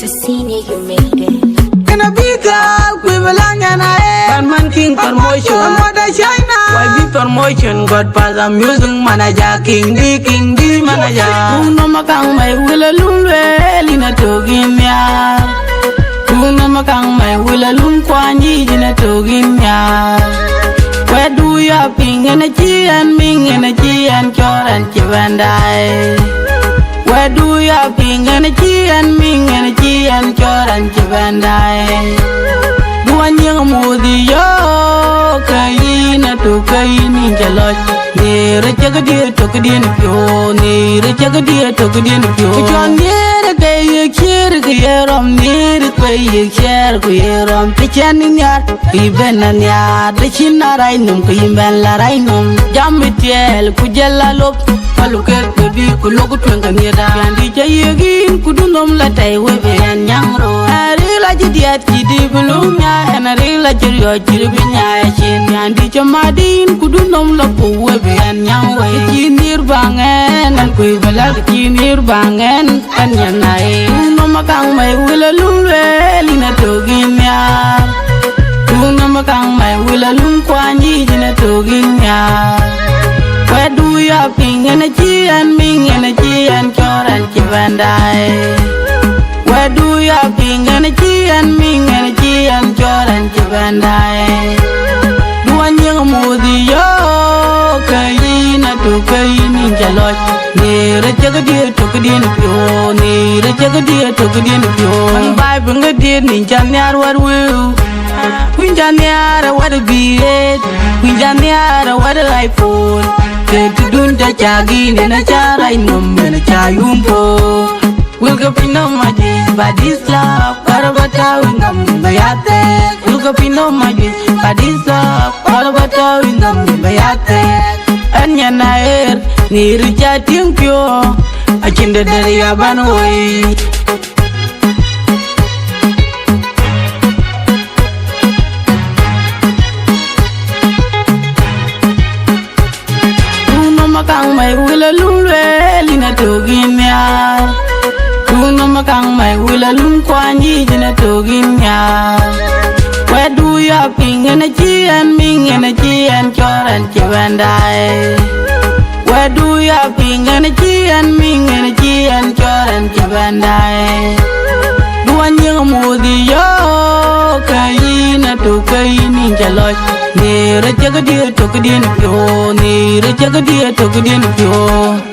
Senior, you made it. Can a big girl, we belong and I man king promotion. I'm mother China. Why be promotion? God pass I'm using manager king D manager. Uno makang may willa lumwe lina togim ya. Uno makang may willa lum kwanji lina togim ya. Where do you ping energy and ming energy and cure and chivandai? Where do you ping energy and ming energy and cure and chivandai? Do I know modi yo kaina to kaini jaloj? Near Jagadi took it in pure, near Jagadi took it in pure. John near a day, a near the way you share, queerum, pitching yard, even an yard, the china rhinum, Kimbella rhinum, Jamitiel, Kujella lop, Paluket, baby, could look at Twanganida, and DJ again, could do no let I wave and young road. I realize it yet, Kiddy Bulumia, and I realize your Jiribina, and DJ Madin could do no look wave and young way. Near Bangan and Quivala, near Bangan and Yanai. No makang may will a loom in a togin yard. No makang may will a loom quanji in a togin yard. Where do you ping energy and ming energy and cure and chivandai? Where do you ping energy and ming energy and cure and chivandai? Do I know modi yo kaina to kaini jaloj? Near a Jagadi took it in pure, near a Jagadi took it in pure. And by bring a dear Ninjaniar what will? Winjaniara what a be it? Winjaniara what a life for? Take to do the jagin and a chara num and a chayumpo. We'll go pino magic, but this love, Carabata in them bayate. We'll go pino magic, but this love, Carabata in them bayate. And Yanair, near Jatim pure, I can the Dariabanway. Makang may willa lumwe lina togim ya. Uno makang may willa lum kwanji lina togim ya. Where do you ping energy and ming energy and cure and chivandai? Where do you ping energy and ming energy and cure and chivandai? Do I know modi yo kaina to kaini jaloj? Near a Jagadi took it in pure, near a Jagadi took it in pure.